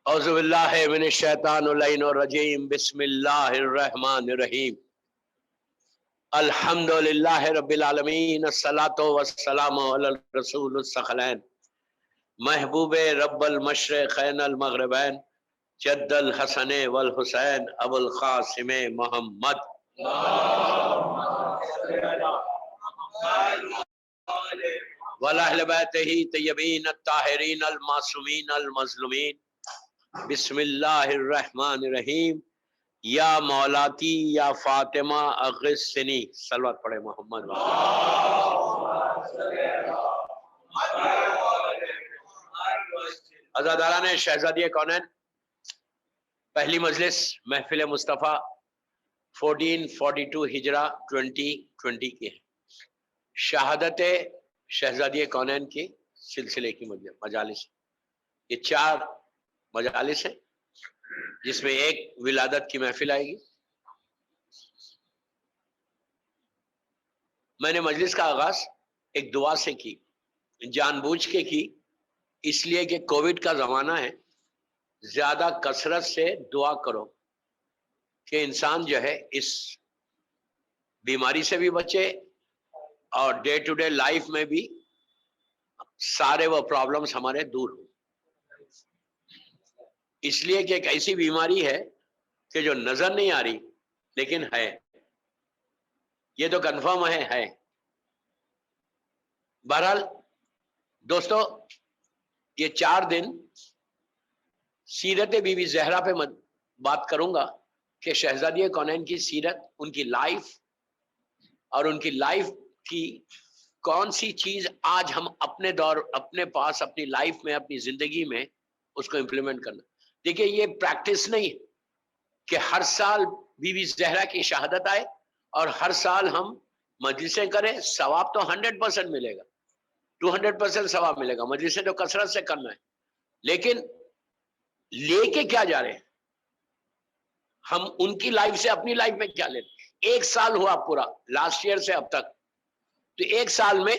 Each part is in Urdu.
اعوذ باللہ من الشیطان الرجیم بسم اللہ الرحمن الرحیم الحمد للہ رب العالمین الصلاۃ والسلام علی الرسول الثقلین محبوب رب المشرقین المغربین جد الحسن والحسین ابو القاسم محمد وَلَأَهْلِ بَيْتِهِ طیبین الطاہرین المعصومین المظلومین بسم اللہ الرحمن الرحیم یا مولاتی یا فاطمہ اغثنی صلوات پڑھے محمد عزاداران شہزادی کونین، پہلی مجلس محفل مصطفیٰ 1442 ہجرہ 2020 کی ہے، شہادت شہزادی کونین کی سلسلے کی مجالس، یہ 4 مجالس ہیں جس میں ایک ولادت کی محفل آئے گی۔ میں نے مجلس کا آغاز ایک دعا سے کی، جان بوجھ کے کی، اس لیے کہ کووڈ کا زمانہ ہے، زیادہ کثرت سے دعا کرو کہ انسان جو ہے اس بیماری سے بھی بچے اور ڈے ٹو ڈے لائف میں بھی سارے وہ پرابلمز ہمارے دور ہوں، اس لیے کہ ایک ایسی بیماری ہے کہ جو نظر نہیں آ رہی لیکن ہے، یہ تو کنفرم ہے۔ بہرحال دوستو، یہ 4 دن سیرت بی بی زہرا پہ بات کروں گا کہ شہزادی کونین کی سیرت، ان کی لائف اور ان کی لائف کی کون سی چیز آج ہم اپنے دور، اپنے پاس، اپنی لائف میں، اپنی زندگی میں اس کو امپلیمنٹ کرنا۔ دیکھیے، یہ پریکٹس نہیں کہ ہر سال بی بی زہرا کی شہادت آئے اور ہر سال ہم مجلسیں کریں، ثواب تو 100% ملے گا، 200% ثواب ملے گا، مجلسیں تو کثرت سے کرنا ہے، لیکن لے کے کیا جا رہے ہیں ہم ان کی لائف سے اپنی لائف میں کیا لیں۔ 1 سال ہوا پورا لاسٹ ایئر سے اب تک، تو 1 سال میں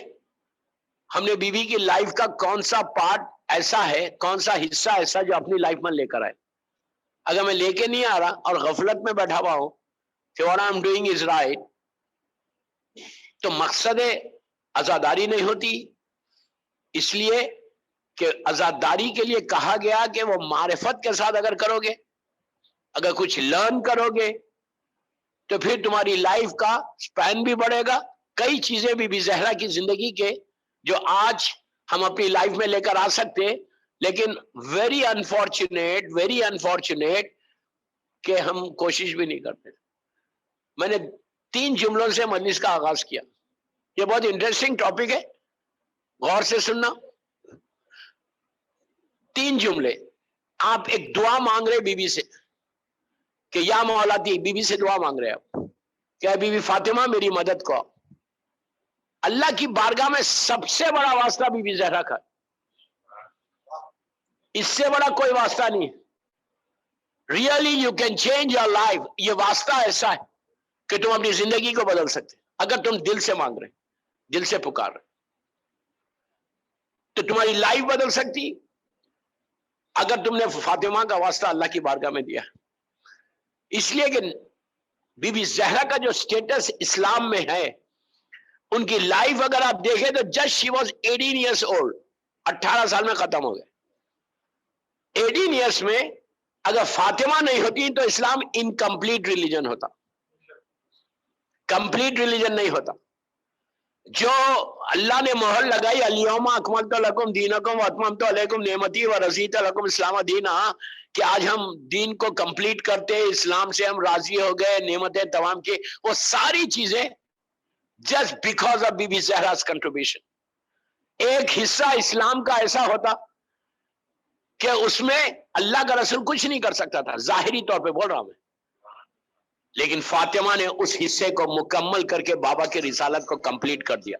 ہم نے بی بی کی لائف کا کون سا پارٹ ایسا ہے، کون سا حصہ ایسا جو اپنی لائف میں لے کر آئے۔ اگر میں لے کے نہیں آ رہا اور غفلت میں بیٹھا ہوا ہوں کہ what I'm doing is right، تو مقصد عزاداری نہیں ہوتی، اس لیے کہ عزاداری کے لیے کہا گیا کہ وہ معرفت کے ساتھ اگر کرو گے، اگر کچھ لرن کرو گے تو پھر تمہاری لائف کا سپین بھی بڑھے گا۔ کئی چیزیں بی بی زہرا کی زندگی کے جو آج ہم اپنی لائف میں لے کر آ سکتے، لیکن ویری انفارچونیٹ کہ ہم کوشش بھی نہیں کرتے۔ میں نے 3 جملوں سے مجلس کا آغاز کیا، یہ بہت انٹرسٹنگ ٹاپک ہے، غور سے سننا۔ 3 جملے، آپ ایک دعا مانگ رہے بی بی سے کہ یا مولاتی، بی بی سے دعا مانگ رہے آپ کہ بی بی فاطمہ میری مدد کو۔ اللہ کی بارگاہ میں سب سے بڑا واسطہ بی بی زہرا کا، اس سے بڑا کوئی واسطہ نہیں۔ Really you can change your life, یہ واسطہ ایسا ہے کہ تم اپنی زندگی کو بدل سکتے اگر تم دل سے مانگ رہے، دل سے پکار رہے، تو تمہاری لائف بدل سکتی اگر تم نے فاطمہ کا واسطہ اللہ کی بارگاہ میں دیا۔ اس لیے کہ بی بی زہرا کا جو سٹیٹس اسلام میں ہے، ان کی لائف اگر آپ دیکھیں تو just she was 18 years old, 18 سال میں ختم ہو گئے۔ 18 ایئرس میں اگر فاطمہ نہیں ہوتی تو اسلام انکمپلیٹ ریلیجن ہوتا، کمپلیٹ ریلیجن نہیں ہوتا۔ جو اللہ نے مہر لگائی الیوم اکملت لکم دینکم واتممت علیکم نعمتی ورضیت لکم اسلام دینا، کہ آج ہم دین کو کمپلیٹ کرتے، اسلام سے ہم راضی ہو گئے، نعمتیں تمام کی، وہ ساری چیزیں just because of Bibi Zahra's contribution۔ ایک حصہ اسلام کا ایسا ہوتا کہ اس میں اللہ کا رسول کچھ نہیں کر سکتا تھا، ظاہری طور پہ بول رہا ہوں میں، لیکن فاطمہ نے اس حصے کو مکمل کر کے بابا کی رسالت کو کمپلیٹ کر دیا۔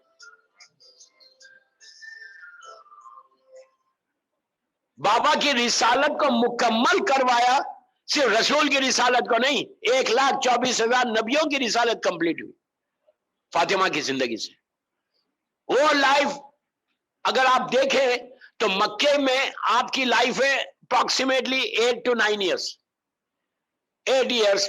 بابا کی رسالت کو مکمل کروایا، صرف رسول کی رسالت کو نہیں، 1,24,000 نبیوں کی رسالت کمپلیٹ ہوئی فاطمہ کی زندگی سے۔ وہ لائف اگر آپ دیکھیں تو مکے میں آپ کی لائف ہے approximately 8 to 9 years, 8 years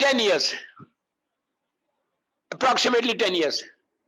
10 years, approximately 10 years,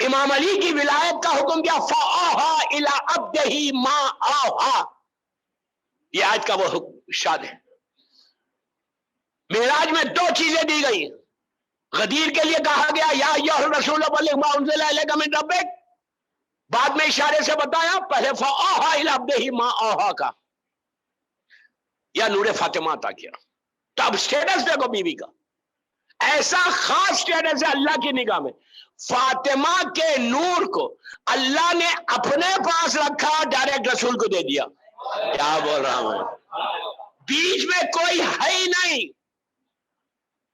امام علی کی ولایت کا حکم دیا فَأَوْحَىٰ إِلَىٰ عَبْدِهِ مَا أَوْحَىٰ. یہ آج کا وہ ارشاد ہے. معراج میں دو چیزیں دی گئی. غدیر کے لیے کہا گیا یا ایھا الرسول بلغ ما انزل الیک من ربک، بعد میں اشارے سے بتایا پہلے فَأَوْحَىٰ إِلَىٰ عَبْدِهِ مَا أَوْحَىٰ کا، یا نور فاطمہ عطا کیا. تو اب سٹیٹس دیکھو بیوی کا، ایسا خاص سٹیٹس ہے اللہ کی نگاہ میں. فاطمہ کے نور کو اللہ نے اپنے پاس رکھا، ڈائریکٹ رسول کو دے دیا. کیا بول رہا ہوں، بیچ میں کوئی ہے ہی نہیں.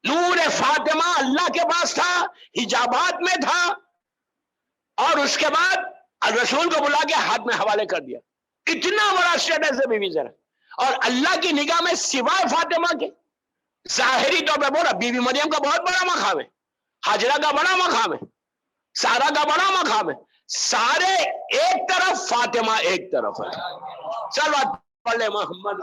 نور فاطمہ اللہ کے پاس تھا، حجابات میں تھا، اور اس کے بعد رسول کو بلا کے ہاتھ میں حوالے کر دیا. کتنا بڑا سٹیٹس ہے بیوی ذرا. اور اللہ کی نگاہ میں سوائے فاطمہ کے ظاہری طور پہ بولا بیوی مریم کا بہت بڑا مقام ہے، حاجرہ کا بڑا مقام ہے، سارا کا بڑا مقام ہے. سارے ایک طرف، فاطمہ ایک طرف ہے. چلو پڑھ لے محمد.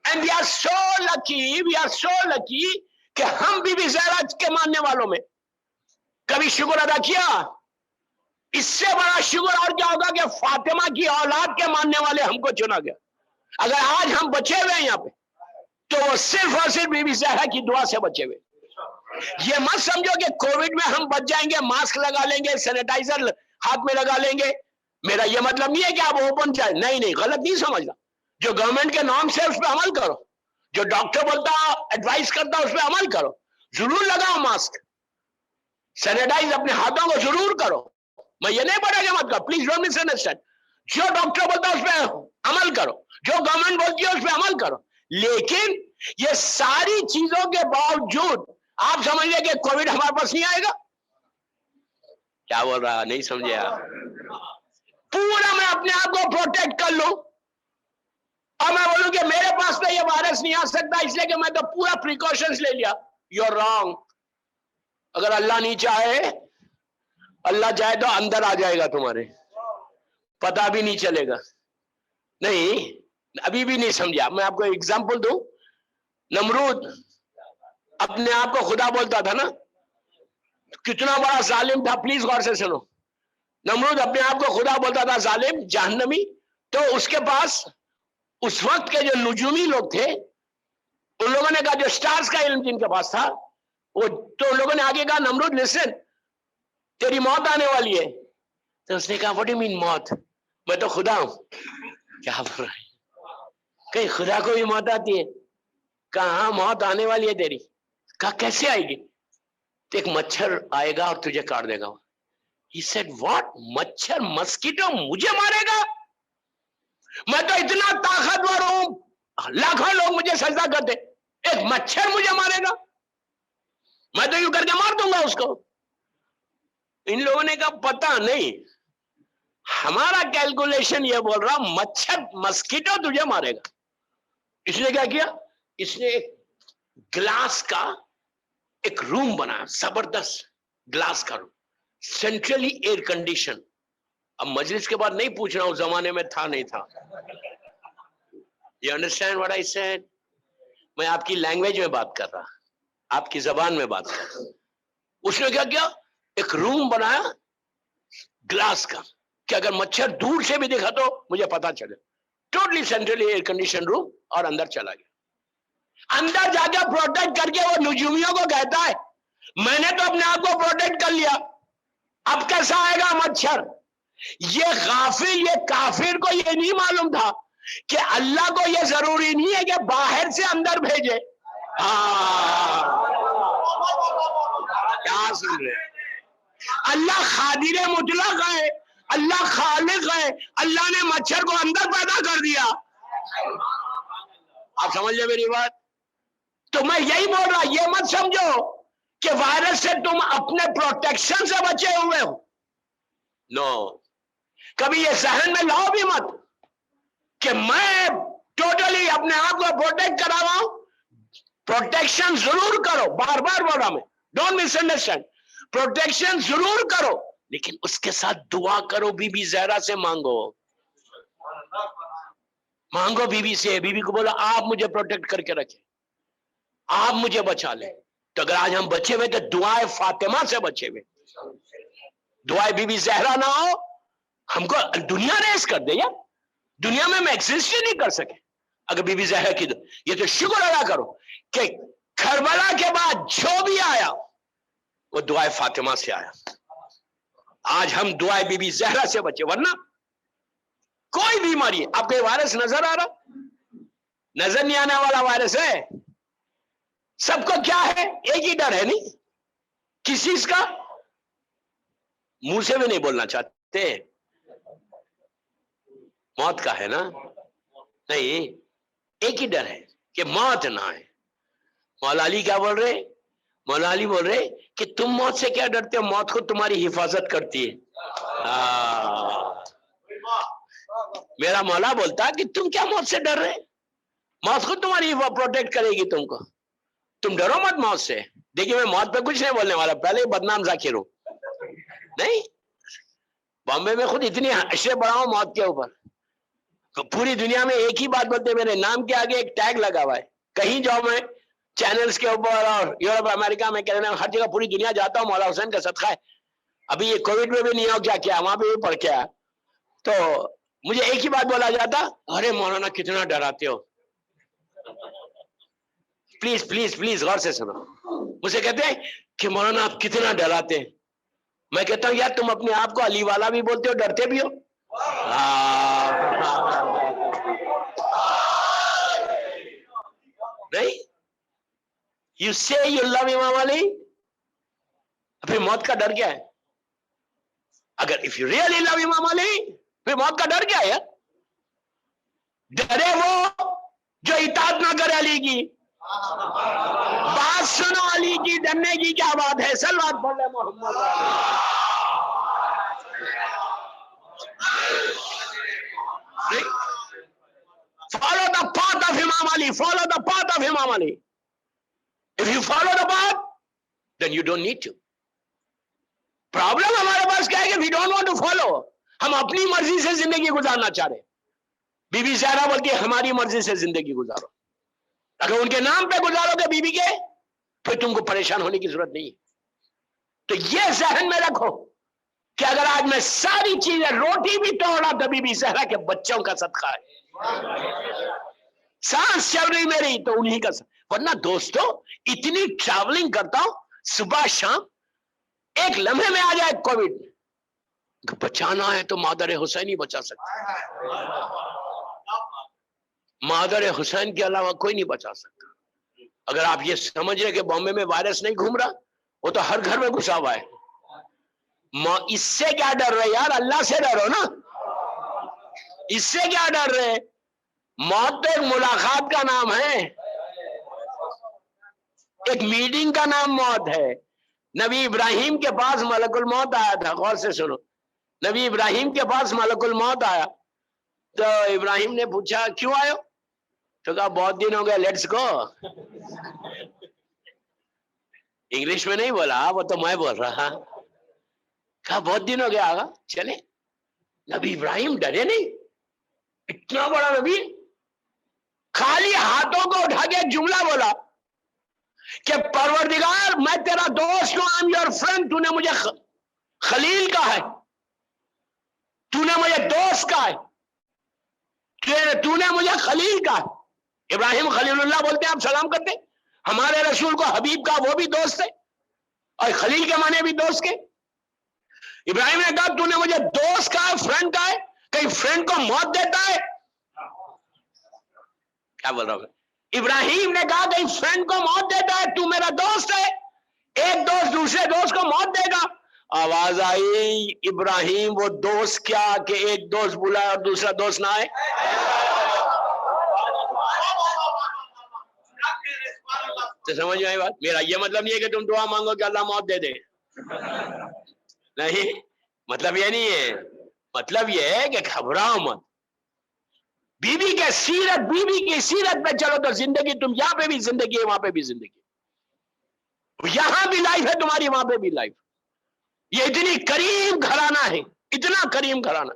And we are so lucky کہ ہم بی زہرا کے ماننے والوں میں کبھی شکر ادا کیا؟ اس سے بڑا شکر اور کیا ہوگا کہ فاطمہ کی اولاد کے ماننے والے ہم کو چنا گیا. اگر آج ہم بچے ہوئے ہیں یہاں پہ تو وہ صرف اور صرف بی زہرا کی دعا سے بچے ہوئے. یہ مت سمجھو کہ کووڈ میں ہم بچ جائیں گے، ماسک لگا لیں گے، سینیٹائزر ہاتھ میں لگا لیں گے. میرا یہ مطلب نہیں ہے کہ آپ اوپن جائیں، نہیں، غلط نہیں سمجھنا. جو گورنمنٹ کے نارمس ہے اس پہ عمل کرو، جو ڈاکٹر بولتا ایڈوائز کرتا اس پہ عمل کرو. ضرور لگاؤ ماسک، سینیٹائز اپنے ہاتھوں کو ضرور کرو. میں یہ نہیں پڑھا کہ مت کرو، پلیز ڈونٹ مس انڈرسٹینڈ. جو ڈاکٹر بولتا اس پہ عمل کرو، جو گورنمنٹ بولتی ہے اس پہ عمل کرو. لیکن یہ ساری چیزوں کے باوجود آپ سمجھیں کہ کووڈ ہمارے پاس نہیں آئے گا؟ کیا بول رہا، نہیں سمجھے آپ؟ پورا میں اپنے آپ کو پروٹیکٹ کر لوں اور میں بولوں کہ میرے پاس تو یہ وائرس نہیں آ سکتا اس لیے کہ میں تو پورا پریکاشنز لے لیا. You are wrong. اگر اللہ نہیں چاہے، اللہ چاہے تو اندر آ جائے گا تمہارے، پتہ بھی نہیں چلے گا. نہیں، ابھی بھی نہیں سمجھا. میں آپ کو ایگزامپل دوں. نمرود اپنے آپ کو خدا بولتا تھا نا، کتنا بڑا ظالم تھا. پلیز غور سے سنو. نمرود اپنے آپ کو خدا بولتا تھا، ظالم، جہنمی. تو اس کے پاس اس وقت کے جو نجومی لوگ تھے ان لوگوں نے کہا، جو سٹارز کا علم جن کے پاس تھا، وہ تو ان لوگوں نے آگے کہا، نمرود لسن، تیری موت آنے والی ہے. تو اس نے کہا واٹ ڈو یو مین موت؟ میں تو خدا ہوں. کیا بول رہا ہے؟ کہیں خدا کو بھی موت آتی ہے؟ کہاں موت آنے والی ہے تیری. کہا کیسے آئے گی؟ تو ایک مچھر آئے گا اور تجھے کاٹ دے گا. He said what؟ مچھر، مسکیٹو مجھے مارے گا؟ میں تو اتنا طاقتور ہوں، لاکھوں لوگ مجھے سجدہ کرتے، ایک مچھر مجھے مارے گا؟ میں تو یوں کر کے مار دوں گا اس کو. ان لوگوں نے کہا پتہ نہیں، ہمارا کیلکولیشن یہ بول رہا مچھر، مسکیٹو تجھے مارے گا. اس نے کیا کیا؟ اس نے ایک گلاس کا ایک روم بنایا، زبردست گلاس کا روم، سینٹرلی ایئر کنڈیشن. اب مجلس کے بعد نہیں پوچھ رہا ہوں زمانے میں تھا نہیں تھا. You understand what I said؟ میں آپ کی لینگویج میں بات کر رہا، آپ کی زبان میں بات کر رہا. اس نے کیا کیا؟ ایک روم بنایا گلاس کا کہ اگر مچھر دور سے بھی دکھا تو مجھے پتا چلے. ٹوٹلی سینٹرلی ایئر کنڈیشن روم، اور اندر چلا گیا. اندر جا کے پروٹیکٹ کر کے وہ نجومیوں کو کہتا ہے میں نے تو اپنے آپ کو پروٹیکٹ کر لیا، اب کیسا آئے گا مچھر؟ یہ غافل، یہ کافر کو یہ نہیں معلوم تھا کہ اللہ کو یہ ضروری نہیں ہے کہ باہر سے اندر بھیجے. کیا سن رہے؟ اللہ قادر مطلق ہے، اللہ خالق ہے، اللہ نے مچھر کو اندر پیدا کر دیا. آپ سمجھ لیں میری بات؟ تو میں یہی بول رہا، یہ مت سمجھو کہ وائرس سے تم اپنے پروٹیکشن سے بچے ہوئے ہو. نو، کبھی یہ ذہن میں لاؤ بھی مت کہ میں ٹوٹلی اپنے آپ کو پروٹیکٹ کرا رہا ہوں. پروٹیکشن ضرور کرو، بار بار بول رہا میں، ڈونٹ مس انڈرسٹینڈ. پروٹیکشن ضرور کرو، لیکن اس کے ساتھ دعا کرو، بی بی زہرا سے مانگو. مانگو بیوی سے, بیوی کو بولو آپ مجھے پروٹیکٹ کر کے رکھیں, آپ مجھے بچا لیں. تو اگر آج ہم بچے ہوئے تو دعائے فاطمہ سے بچے ہوئے, دعائے بی بی زہرا نہ ہو ہم کو دنیا ریس کر دے یار, دنیا میں ہم ایگزسٹ ہی نہیں کر سکے اگر بی بی زہرا کی. یہ تو شکر ادا کرو کہ کربلا کے بعد جو بھی آیا وہ دعائے فاطمہ سے آیا. آج ہم دعائے بی بی زہرا سے بچے, ورنہ کوئی بیماری ہے. آپ کو وائرس نظر آ رہا, نظر نہیں آنے والا وائرس ہے. سب کو کیا ہے, ایک ہی ڈر ہے, نہیں کس چیز کا, منہ سے بھی نہیں بولنا چاہتے, موت کا ہے نا. نہیں, ایک ہی ڈر ہے کہ موت نہ آئے. مولا علی کیا بول رہے, مولا علی بول رہے کہ تم موت سے کیا ڈرتے ہو, موت خود تمہاری حفاظت کرتی ہے. میرا مولا بولتا کہ تم کیا موت سے ڈر رہے, موت خود تمہاری پروٹیکٹ کرے گی تم کو, تم ڈرو مت موت سے. دیکھیے میں موت پہ کچھ نہیں بولنے والا, پہلے ہی بدنام ذاکر ہوں. نہیں, بامبے میں خود اتنی حشریں بڑھاؤں موت کے اوپر, پوری دنیا میں ایک ہی بات بولتے, میرے نام کے آگے ایک ٹیگ لگا ہوا ہے. کہیں جاؤ میں چینلز کے اوپر اور یورپ امریکہ میں کینیڈا میں ہر جگہ پوری دنیا جاتا ہوں, مولا حسین کا صدقہ ہے. ابھی یہ کووڈ میں بھی نہیں ہو کیا کیا, وہاں پہ بھی پڑھ کے آیا تو مجھے ایک ہی بات بولا جاتا, ارے مولانا کتنا ڈراتے ہو. پلیز پلیز پلیز غور سے سنو. مجھے کہتے ہیں کہ مولانا آپ کتنا ڈراتے ہیں. میں کہتا ہوں یار تم اپنے آپ کو علی والا بھی بولتے ہو, ڈرتے بھی ہو. نہیں, یو سے یو لو امام علی, پھر موت کا ڈر کیا ہے؟ اگر اف یو ریئلی لو امام علی پھر موت کا ڈر کیا ہے؟ ڈرے وہ جو اطاعت نہ کرے علی کی. بات سنو علی کی, ڈرنے کی کیا بات ہے. صلوات پڑھ لے محمد. Follow the path of Imam Ali. Follow the path of Imam Ali. If you follow the path, then you don't need to. Problem ہمارے پاس کیا ہے کہ we don't want to follow. ہم اپنی مرضی سے زندگی گزارنا چاہ رہے. بی بی زہرا بولتی ہے ہماری مرضی سے زندگی گزارو. اگر ان کے نام پہ گزارو گے بی بی کے, پھر تم کو پریشان ہونے کی ضرورت نہیں ہے. تو یہ ذہن میں رکھو کہ اگر آج میں ساری چیزیں, روٹی بھی توڑا تو بی بی زہرا کے بچوں کا صدقہ ہے. سانس چل رہی میری تو انہی کا. ورنہ دوستو اتنی ٹریولنگ کرتا ہوں صبح شام, ایک لمحے میں آ جائے کووڈ, بچانا ہے تو مادر حسین ہی بچا سکتا. مادر حسین کے علاوہ کوئی نہیں بچا سکتا. اگر آپ یہ سمجھ رہے کہ بامبے میں وائرس نہیں گھوم رہا, وہ تو ہر گھر میں گھسا ہوا ہے. اس سے کیا ڈر رہے یار, اللہ سے ڈرو نا. اس سے کیا ڈر رہے, موت تو ایک ملاقات کا نام ہے, ایک میٹنگ کا نام موت ہے. نبی ابراہیم کے پاس ملک الموت آیا تھا, غور سے سنو. نبی ابراہیم کے پاس ملک الموت آیا تو ابراہیم نے پوچھا کیوں آئے ہو, تو کہا بہت دن ہو گئے, لیٹس گو. انگلش میں نہیں بولا, وہ تو میں بول رہا. کہا بہت دن ہو گیا, آگا چلے. نبی ابراہیم ڈرے نہیں, اتنا بڑا نبی خالی ہاتھوں کو اٹھا کے ایک جملہ بولا کہ پروردگار میں تیرا دوست ہوں, آئی ایم یور فرینڈ. تو نے مجھے خلیل کہا ہے, تو نے مجھے دوست کہا ہے, تو نے مجھے خلیل کہا ہے. ابراہیم خلیل اللہ بولتے ہیں, آپ سلام کرتے. ہمارے رسول کو حبیب کا, وہ بھی دوست ہے, اور خلیل کے معنی بھی دوست کے. ابراہیم نے کہا تو نے مجھے دوست کہا ہے, فرینڈ کہا ہے, کہیں فرینڈ کو موت دیتا ہے. کیا بول رہا ہوں, ابراہیم نے کہا کہیں فرینڈ کو موت دیتا ہے, تو میرا دوست ہے, ایک دوست دوسرے دوست کو موت دے گا. آواز آئی, ابراہیم وہ دوست کیا کہ ایک دوست بلائے اور دوسرا دوست نہ آئے. تو سمجھ میں آئی بات. میرا یہ مطلب نہیں ہے کہ تم دعا مانگو کہ اللہ موت دے دے, نہیں, مطلب یہ نہیں ہے. مطلب یہ ہے کہ گھبراؤ مت. بی بی کی سیرت پہ چلو تو زندگی, تم یہاں پہ بھی زندگی ہے, وہاں پہ بھی زندگی, یہاں بھی لائف ہے تمہاری, وہاں پہ بھی لائف. یہ اتنی کریم گھرانہ ہے, اتنا کریم گھرانہ.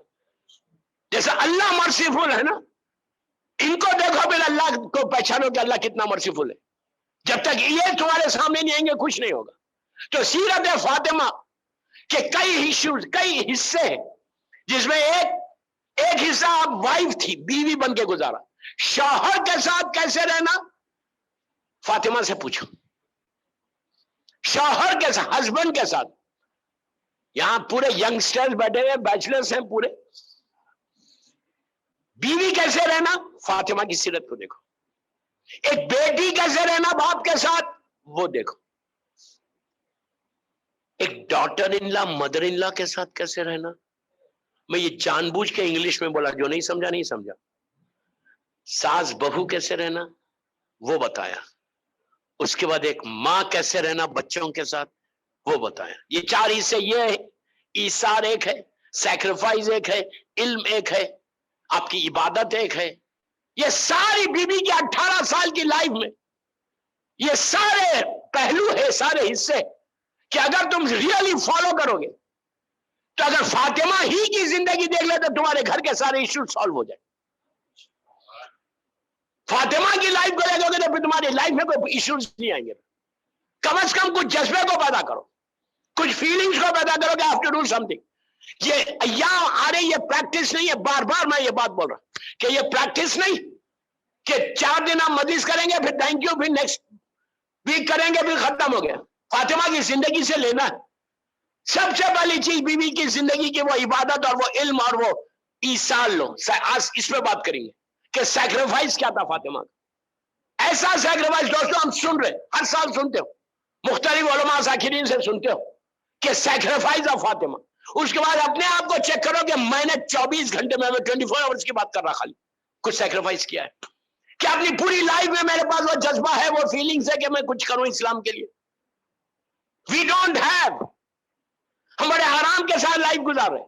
جیسا اللہ مرسیفل ہے نا, ان کو دیکھو پھر اللہ کو پہچانو کہ اللہ کتنا مرسیفل ہے. جب تک یہ تمہارے سامنے نہیں آئیں گے کچھ نہیں ہوگا. تو سیرت فاطمہ کے کئی حصے ہیں، جس میں ایک حصہ آپ وائف تھی، بیوی بن کے گزارا. شوہر کے ساتھ کیسے رہنا فاطمہ سے پوچھو. شوہر کے ساتھ، ہسبینڈ کے ساتھ. یہاں پورے ینگسٹرز بیٹھے ہیں، بیچلرز ہیں پورے. بیوی کیسے رہنا فاطمہ کی سیرت کو دیکھو. ایک بیٹی کیسے رہنا باپ کے ساتھ وہ دیکھو. ایک ڈاٹر ان لا، مدر ان لا کے ساتھ کیسے رہنا. میں یہ جان بوجھ کے انگلش میں بولا، جو نہیں سمجھا نہیں سمجھا. ساس بہو کیسے رہنا وہ بتایا. اس کے بعد ایک ماں کیسے رہنا بچوں کے ساتھ وہ بتایا. یہ چار حصے یہ ہے. ایثار ایک ہے، سیکریفائز ایک ہے، علم ایک ہے، آپ کی عبادت ایک ہے. یہ ساری بیوی کی 18 سال کی لائف میں یہ سارے پہلو ہے، سارے حصے کہ اگر تم ریئلی فالو کرو گے تو اگر فاطمہ ہی کی زندگی دیکھ لے تو تمہارے گھر کے سارے ایشو سالو ہو جائیں. فاطمہ کی لائف کو دیکھو گے تو پھر تمہاری لائف میں کوئی ایشوز نہیں آئیں گے. کم از کم کچھ جذبے کو پیدا کرو، کچھ فیلنگز کو پیدا کرو کہ I have to do something. یہ ایام آ رہے، یہ پریکٹس نہیں ہے. بار بار میں یہ بات بول رہا ہوں کہ یہ پریکٹس نہیں کہ 4 دن ہم مجلس کریں گے پھر تھینک یو، پھر نیکسٹ ویک کریں گے پھر ختم ہو گیا. فاطمہ کی زندگی سے لینا ہے. سب سے پہلی چیز بیوی کی زندگی کی وہ عبادت اور وہ علم اور وہ ایثار لو. آج اس پہ بات کریں گے کہ سیکریفائس کیا تھا فاطمہ کا. ایسا سیکریفائس دوستوں ہم سن رہے، ہر سال سنتے ہو، مختلف علماء ذاکرین سے سنتے ہو کہ سیکریفائس آف فاطمہ. اس کے بعد اپنے آپ کو چیک کرو کہ میں نے 24 گھنٹے میں 24 آورز کی بات کر رہا، خالی کچھ سیکریفائس کیا ہے کہ اپنی پوری لائف میں میرے پاس وہ جذبہ ہے، وہ فیلنگز ہے کہ میں کچھ کروں اسلام کے لیے. We don't have. ہم بڑے آرام کے ساتھ لائف گزار رہے ہیں.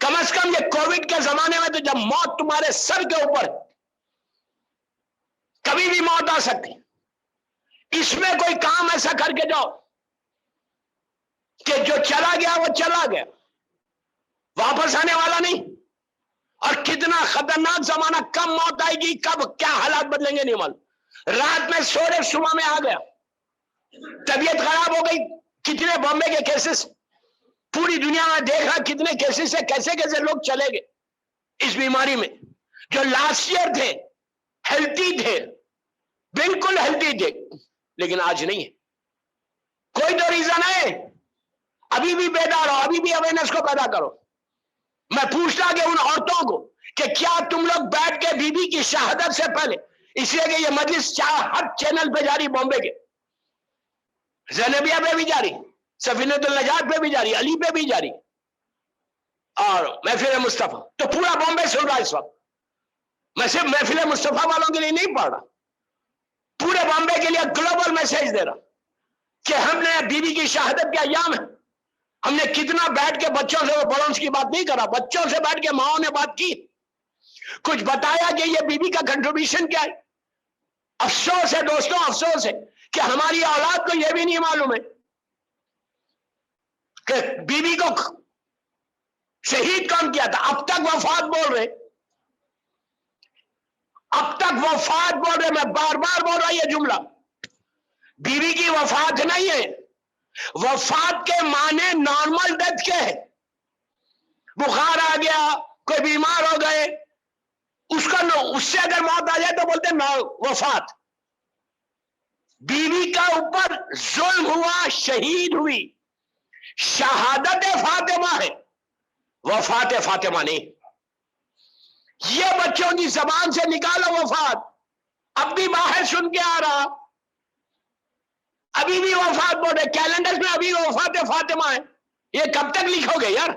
کم از کم یہ کووڈ کے زمانے میں تو جب موت تمہارے سر کے اوپر ہے، کبھی بھی موت آ سکتی، اس میں کوئی کام ایسا کر کے جاؤ کہ جو چلا گیا وہ چلا گیا، واپس آنے والا نہیں. اور کتنا خطرناک زمانہ، کب موت آئے گی، کب کیا حالات بدلیں گے نہیں معلوم. رات میں سو رہے صبح میں آ گیا، طبیعت خراب ہو گئی. کتنے بامبے کے کیسز پوری دنیا میں دیکھ رہا، کتنے کیسز سے کیسے کیسے لوگ چلے گئے اس بیماری میں، جو لاسٹ ایئر تھے ہیلتھی تھے، بالکل ہیلتھی تھے، لیکن آج نہیں ہے. کوئی تو ریزن ہے. ابھی بھی بیدار ہو، ابھی بھی اویئرنیس کو پیدا کرو. میں پوچھتا کہ ان عورتوں کو کہ کیا تم لوگ بیٹھ کے بی بی کی شہادت سے پہلے، اس لیے کہ یہ مجلس ہر چینل پہ جاری، بامبے کے زینبیہ پہ بھی جاری، سفینۃ النجات پہ بھی جاری، علی پہ بھی جاری، اور محفل مصطفیٰ تو پورا بامبے سن رہا اس وقت. میں صرف محفل مصطفیٰ والوں کے لیے نہیں پڑھ رہا، پورے بامبے کے لیے گلوبل میسج دے رہا کہ ہم نے بیوی کی شہادت کے ایام ہے، ہم نے کتنا بیٹھ کے بچوں سے بڑوں کی بات نہیں کرا، بچوں سے بیٹھ کے ماؤں نے بات کی، کچھ بتایا کہ یہ بیوی کا کنٹریبیوشن کیا ہے. افسوس ہے دوستوں، افسوس ہے کہ ہماری اولاد کو یہ بھی نہیں معلوم ہے کہ بیوی کو شہید کون کیا تھا. اب تک وفات بول رہے، اب تک وفات بول رہے. میں بار بار بول رہا یہ جملہ، بیوی کی وفات نہیں ہے. وفات کے معنی نارمل ڈیتھ کے ہے. بخار آ گیا، کوئی بیمار ہو گئے، اس سے اگر موت آ جائے تو بولتے وفات. بیوی کا اوپر ظلم ہوا، شہید ہوئی، شہادت فاطمہ ہے، وفات فاطمہ نہیں. یہ بچوں کی زبان سے نکالو وفات. اب بھی باہر سن کے آ رہا، ابھی بھی وفات بول رہے، کیلنڈر میں ابھی وفات فاطمہ ہے. یہ کب تک لکھو گے یار؟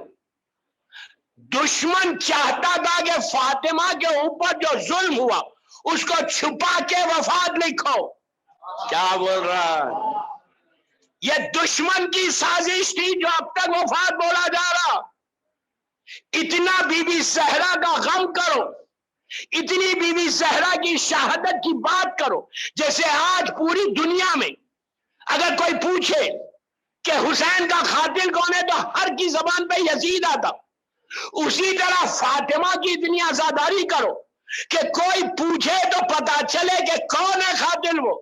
دشمن چاہتا تھا کہ فاطمہ کے اوپر جو ظلم ہوا اس کو چھپا کے وفات لکھو. کیا بول رہا ہے؟ یہ دشمن کی سازش تھی جو اب تک وفات بولا جا رہا. اتنا بی بی زہرا کا غم کرو، اتنی بی بی زہرا کی شہادت کی بات کرو، جیسے آج پوری دنیا میں اگر کوئی پوچھے کہ حسین کا قاتل کون ہے تو ہر کی زبان پہ یزید آتا. اسی طرح فاطمہ کی اتنی عزاداری کرو کہ کوئی پوچھے تو پتا چلے کہ کون ہے قاتل. وہ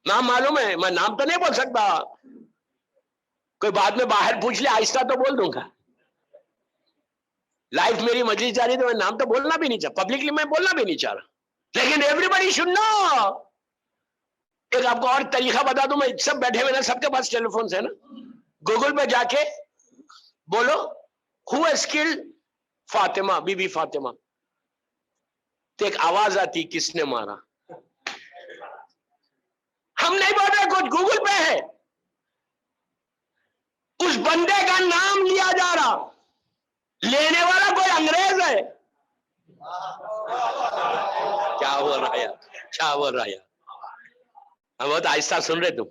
نام معلوم ہے, میں نام تو نہیں بول سکتا, کوئی بعد میں باہر پوچھ لے آہستہ تو بول دوں گا. لائف میری مجلس جا رہی تو میں نام تو بولنا بھی نہیں چاہ, پبلکلی میں بولنا بھی نہیں چاہ رہا, لیکن ایوری بڈی شوڈ نو. ایک آپ کو اور طریقہ بتا دوں, میں سب بیٹھے ہوئے نا, سب کے پاس ٹیلی فونس ہے نا, گوگل پہ جا کے بولو who has called Fatima, Bibi Fatima, تو ایک آواز آتی کس نے مارا. ہم نہیں بول رہے, کچھ گوگل پہ ہے, اس بندے کا نام لیا جا رہا, لینے والا کوئی انگریز ہے. کیا بول رہا ہے, کیا بول رہا ہے, ہم بہت آہستہ سن رہے تم.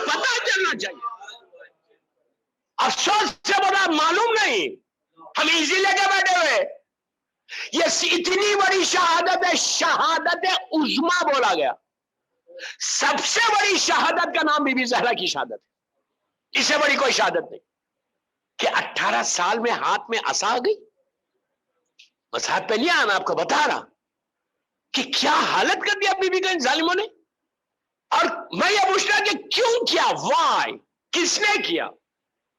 پتا چلنا چاہیے, افسوس سے بڑا معلوم نہیں, ہم ایزی لے کے بیٹھے ہوئے. یہ اتنی بڑی شہادت ہے, شہادت عظما بولا گیا. سب سے بڑی شہادت کا نام بی بی زہرا کی شہادت ہے, اس سے بڑی کوئی شہادت نہیں. کہ 18 سال میں ہاتھ میں عصا آ گئی, بس ہاتھ پہ نہیں آنا, آپ کو بتا رہا کہ کیا حالت کر دیا بی بی کا ان ظالموں نے. اور میں یہ پوچھ رہا کہ کیوں کیا, وائی, کس نے کیا.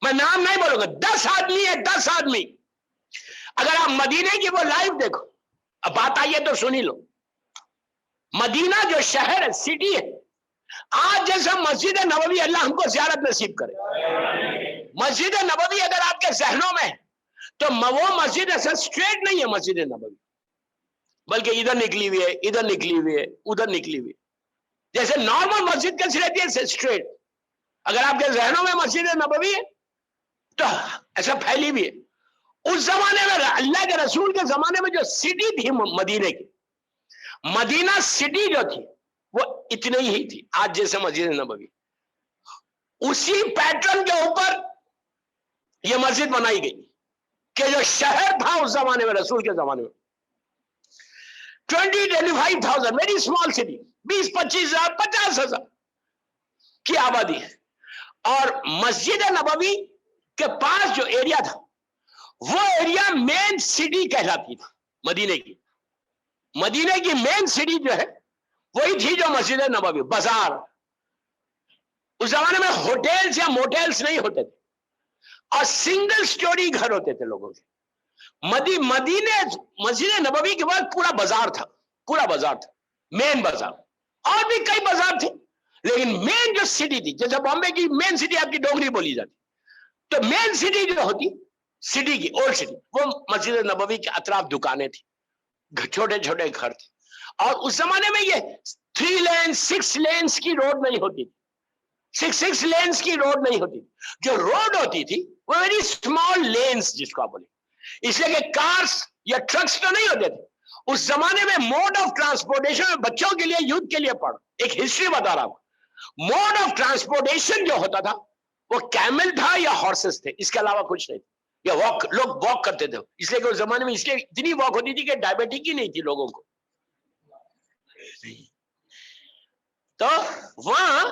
میں نام نہیں بولوں گا, 10 آدمی ہے, 10 آدمی. اگر آپ مدینے کی وہ لائف دیکھو, اب بات آئیے تو سنی لو. مدینہ جو شہر ہے, سٹی ہے, آج جیسا مسجد نبوی, اللہ ہم کو زیارت نصیب کرے. مسجد نبوی اگر آپ کے ذہنوں میں ہے تو وہ مسجد ایسا اسٹریٹ نہیں ہے مسجد نبوی, بلکہ ادھر نکلی ہوئی ہے, ادھر نکلی ہوئی ہے, ادھر نکلی ہوئی ہے. جیسے نارمل مسجد کیسی رہتی ہے اسٹریٹ, اگر آپ کے ذہنوں میں مسجد نبوی ہے تو ایسا پھیلی بھی ہے. اس زمانے میں اللہ کے رسول کے زمانے میں جو سٹی تھی مدینے کی, مدینہ سٹی جو تھی وہ اتنی ہی تھی آج جیسے مسجد نبوی. اسی پیٹرن کے اوپر یہ مسجد بنائی گئی کہ جو شہر تھا اس زمانے میں, رسول کے زمانے میں 20-25,000, ویری اسمال سٹی, 20-25,000 50,000 کی آبادی ہے. اور مسجد نبوی کے پاس جو ایریا تھا وہ ایریا مین سٹی کہلاتی تھی مدینے کی. مدینے کی مین سٹی جو ہے وہی تھی جو مسجد نبوی, بازار. اس زمانے میں ہوٹلز یا موٹلز نہیں ہوتے تھے, اور سنگل سٹوری گھر ہوتے تھے لوگوں کے. مدینے مسجد نبوی کے بعد پورا بازار تھا, پورا بازار تھا, مین بازار. اور بھی کئی بازار تھے, لیکن مین جو سٹی تھی, جیسے بامبے کی مین سٹی آپ کی ڈوگری بولی جاتی, تو مین سٹی جو ہوتی سٹی کی اولڈ سٹی, وہ مسجد نبوی کے اطراف دکانیں تھی, چھوٹے چھوٹے گھر تھے. اور اس زمانے میں یہ 3 لین 6 لینز کی روڈ نہیں ہوتی تھی, 6 لینز کی روڈ نہیں ہوتی. جو روڈ ہوتی تھی وہ ویری اسمال لینز جس کو آپ بولے, اس لیے کہ کارز یا ٹرکس تو نہیں ہوتے تھے. اس زمانے میں موڈ آف ٹرانسپورٹیشن, بچوں کے لیے, یوتھ کے لیے پڑھ, ایک ہسٹری بتا رہا ہوں. موڈ آف ٹرانسپورٹیشن جو ہوتا تھا وہ کیمل تھا یا ہارسز تھے, اس کے علاوہ کچھ نہیں تھا. یا واک, لوگ واک کرتے تھے, اس لیے کہ اس زمانے میں اس لیے اتنی واک ہوتی تھی کہ ڈائبٹک ہی نہیں تھی لوگوں کو. تو وہاں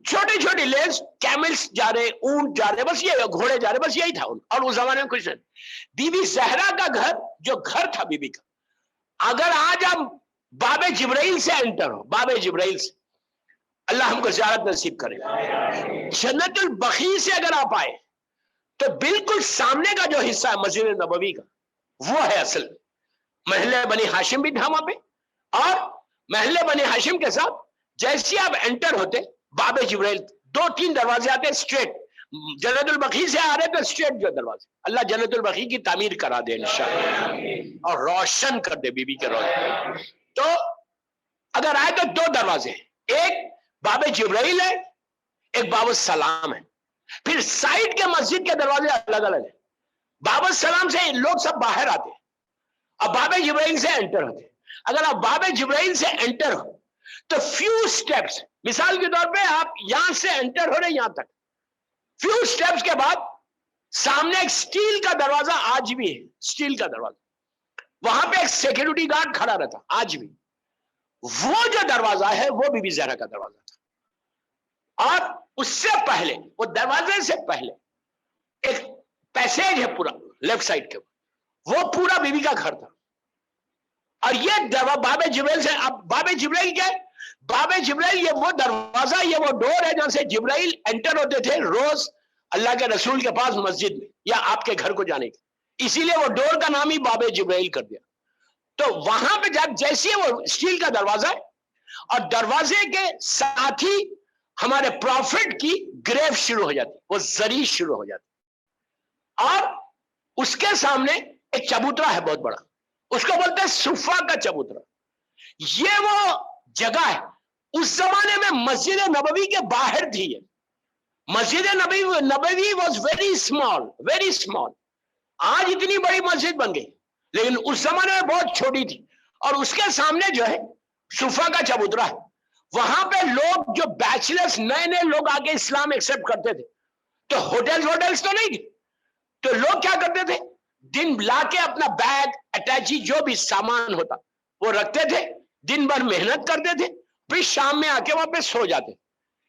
چھوٹے چھوٹے لینز, کیملز جا رہے, اونٹ جا رہے, بس یہ گھوڑے جا رہے, بس یہی تھا. اور اس زمانے میں کچھ نہیں. بی بی زہرا کا گھر, جو گھر تھا بی بی کا, اگر آج آپ باب جبرائیل سے انٹر ہو, باب جبرائیل سے, اللہ ہم کو زیارت نصیب کرے, جنت البقیع سے اگر آپ آئے تو بالکل سامنے کا جو حصہ ہے مسجد نبوی کا, وہ ہے اصل محلہ بنی ہاشم بھی تھا وہاں پہ. اور محلہ بنی ہاشم کے ساتھ جیسے آپ انٹر ہوتے باب جبرائیل, 2-3 دروازے آتے اسٹریٹ, جنت البقیع سے آ رہے تو اسٹریٹ جو دروازے, اللہ جنت البقیع کی تعمیر کرا دے انشاءاللہ, اور روشن کر دے بی بی کے روشن. تو اگر آئے تو 2 دروازے, ایک باب جبرائیل ہے, ایک باب السلام ہے. پھر سائڈ کے مسجد کے دروازے الگ الگ ہیں. باب السلام سے لوگ سب باہر آتے, اب باب جبرائیل سے انٹر ہوتے. اگر آپ باب جبرائیل سے انٹر ہو تو فیو سٹیپس, مثال کے طور پہ آپ یہاں سے انٹر ہو رہے یہاں تک, فیو سٹیپس کے بعد سامنے ایک سٹیل کا دروازہ آج بھی ہے, سٹیل کا دروازہ, وہاں پہ ایک سیکورٹی گارڈ کھڑا رہتا آج بھی. وہ جو دروازہ ہے وہ بی بی زہرا کا دروازہ تھا. اور اس سے پہلے, وہ دروازے سے پہلے ایک پیسیج ہے پورا لیفٹ سائڈ کے, وہ پورا بی بی کا گھر تھا. اور یہ باب جبریل سے, اب باب جبریل کیا ہے؟ باب جبریل یہ وہ دروازہ, یہ وہ ڈور ہے جہاں سے جبرائیل انٹر ہوتے تھے روز اللہ کے رسول کے پاس مسجد میں یا آپ کے گھر کو جانے کے. اسی لیے وہ ڈور کا نام ہی باب جبرائیل کر دیا. تو وہاں پہ جب جیسے وہ اسٹیل کا دروازہ ہے اور دروازے کے ساتھ ہی ہمارے پروفٹ کی گریو شروع ہو جاتی, وہ زری شروع ہو جاتی. اور اس کے سامنے ایک چبوترا ہے بہت بڑا, اس کو بولتے ہیں صفا کا چبوترا. یہ وہ جگہ ہے, اس زمانے میں مسجد نبوی کے باہر تھی. یہ Masjid Nabawi was very small, very small. آج اتنی بڑی مسجد بن گئی, لیکن اس زمانے میں بہت چھوٹی تھی. اور اس کے سامنے جو ہے صفا کا چبوترا ہے. وہاں پہ لوگ جو بیچلرز نئے نئے لوگ آگے اسلام ایکسپٹ کرتے تھے, تو ہوٹلز تو نہیں تھے, تو لوگ کیا کرتے تھے, دن لا کے اپنا بیگ اٹیچی جو بھی سامان ہوتا وہ رکھتے تھے, دن بھر محنت کرتے تھے, پھر شام میں آ کے وہاں پہ سو جاتے.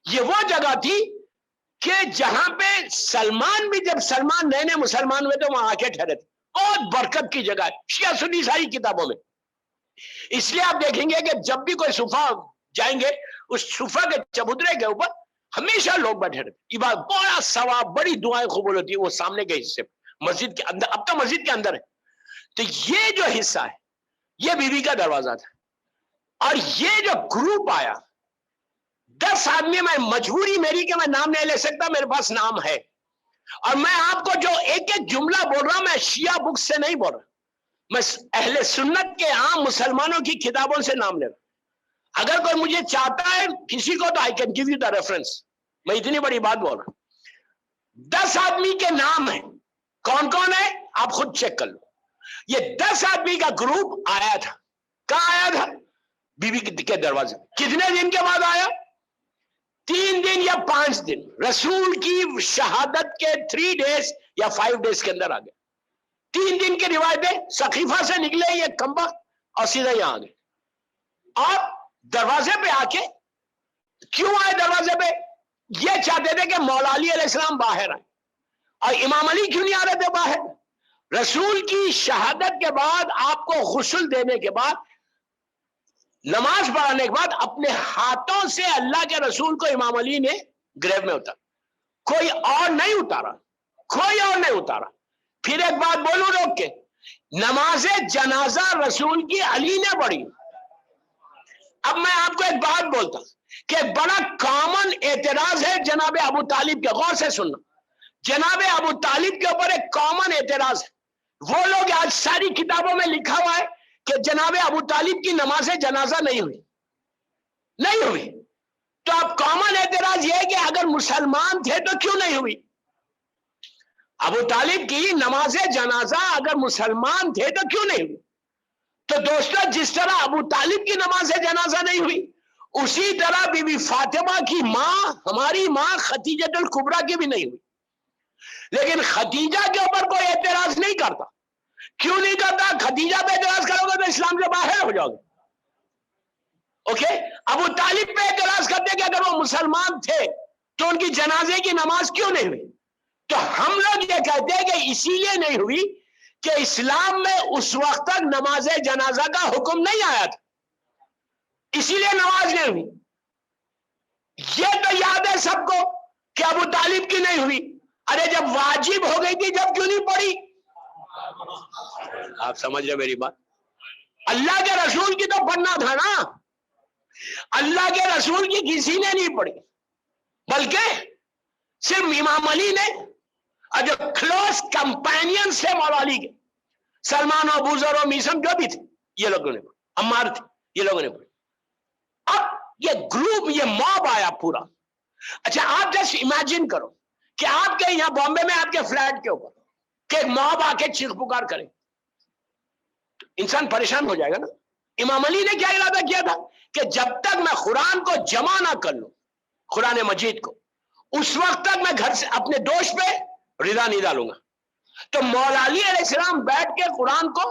یہ وہ جگہ تھی کہ جہاں پہ سلمان بھی, جب سلمان نئے نئے مسلمان ہوئے تو وہاں آ کے ٹھہرے تھے. بہت برکت کی جگہ ہے شیعہ سنی ساری کتابوں میں. اس لیے آپ دیکھیں گے کہ جب بھی کوئی صفا جائیں گے, اس صفا کے چبوترے کے اوپر ہمیشہ لوگ بیٹھے رہتے. عبادت, بڑا ثواب, بڑی دعائیں قبول ہوتی ہے وہ سامنے کے حصے مسجد کے اندر. اب تو مسجد کے اندر ہے. تو یہ جو حصہ ہے یہ بی بی کا دروازہ تھا. اور یہ جو گروپ آیا 10 آدمی, میں مجبوری میری کہ میں نام نہیں لے سکتا, میرے پاس نام ہے, اور میں آپ کو جو ایک ایک جملہ بول رہا ہوں میں شیعہ بک سے نہیں بول رہا, میں اہل سنت کے عام مسلمانوں کی کتابوں سے نام لے رہا. اگر کوئی مجھے چاہتا ہے کسی کو تو I can give you the reference. میں اتنی بڑی بات بول رہا ہوں. 10 آدمی کے نام ہیں, کون کون ہے آپ خود چیک کر لو. یہ 10 آدمی کا گروپ آیا تھا. کہاں آیا تھا؟ بی بی کے دروازے. کتنے دن کے بعد آیا؟ 3 دن یا 5 دن. رسول کی شہادت کے 3 days یا 5 days کے اندر آ گئے. 3 دن کی روایتیں, سقیفہ سے نکلے یہ کمبا اور سیدھا یہاں آ گئے. اور دروازے پہ آ کے کیوں آئے دروازے پہ؟ یہ چاہتے تھے کہ مولا علی علیہ السلام باہر آئے. اور امام علی کیوں نہیں آ رہے تھے باہر؟ رسول کی شہادت کے بعد آپ کو غسل دینے کے بعد, نماز پڑھانے کے بعد اپنے ہاتھوں سے اللہ کے رسول کو امام علی نے گریو میں اتارا. کوئی اور نہیں اتارا, کوئی اور نہیں اتارا. پھر ایک بات بولوں روک کے, نماز جنازہ رسول کی علی نے پڑھی. اب میں آپ کو ایک بات بولتا کہ ایک بڑا کامن اعتراض ہے جناب ابو طالب کے, غور سے سننا. جناب ابو طالب کے اوپر ایک کامن اعتراض ہے. وہ لوگ آج ساری کتابوں میں لکھا ہوا ہے کہ جناب ابو طالب کی نماز جنازہ نہیں ہوئی, نہیں ہوئی. تو اب کامن اعتراض یہ ہے کہ اگر مسلمان تھے تو کیوں نہیں ہوئی؟ ابو طالب کی نماز جنازہ اگر مسلمان تھے تو کیوں نہیں ہوئی؟ تو دوستو, جس طرح ابو طالب کی نماز جنازہ نہیں ہوئی, اسی طرح بی بی فاطمہ کی ماں, ہماری ماں خدیجہ الکبریٰ کی بھی نہیں ہوئی. لیکن خدیجہ کے اوپر کوئی اعتراض نہیں کرتا. کیوں نہیں کرتا؟ خدیجہ پہ اعتراض کرو گے تو اسلام سے باہر ہو جاؤ گے. اوکے, ابو طالب پہ اعتراض کرتے کہ اگر وہ مسلمان تھے تو ان کی جنازے کی نماز کیوں نہیں ہوئی؟ تو ہم لوگ یہ کہتے ہیں کہ اسی لیے نہیں ہوئی کہ اسلام میں اس وقت تک نماز جنازہ کا حکم نہیں آیا تھا, اسی لیے نماز نہیں ہوئی. یہ تو یاد ہے سب کو کہ ابو طالب کی نہیں ہوئی. ارے جب واجب ہو گئی تھی جب کیوں نہیں پڑھی؟ آپ سمجھ رہے میری بات؟ اللہ کے رسول کی تو پڑھنا تھا نا. اللہ کے رسول کی کسی نے نہیں پڑھی, بلکہ صرف امام علی نے اور جو کلوز کمپینین سے مولا علی کے, سلمان و ابوذر و میثم جو بھی تھے, یہ لوگوں نے پڑھی. عمار تھے, یہ لوگوں نے پڑھی. اب یہ گروپ, یہ موب آیا پورا. اچھا آپ جسٹ امیجن کرو کہ آپ کے یہاں بامبے میں آپ کے فلیٹ کے اوپر کہ ایک موب آ کے چیخ پکار کرے, تو انسان پریشان ہو جائے گا نا. امام علی نے کیا ارادہ کیا تھا کہ جب تک میں قرآن کو جمع نہ کر لوں, قرآن مجید کو, اس وقت تک میں گھر سے اپنے دوست پہ رضا نہیں ڈالوں گا. تو مولا علی علیہ السلام بیٹھ کے قرآن کو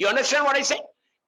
You understand what I say?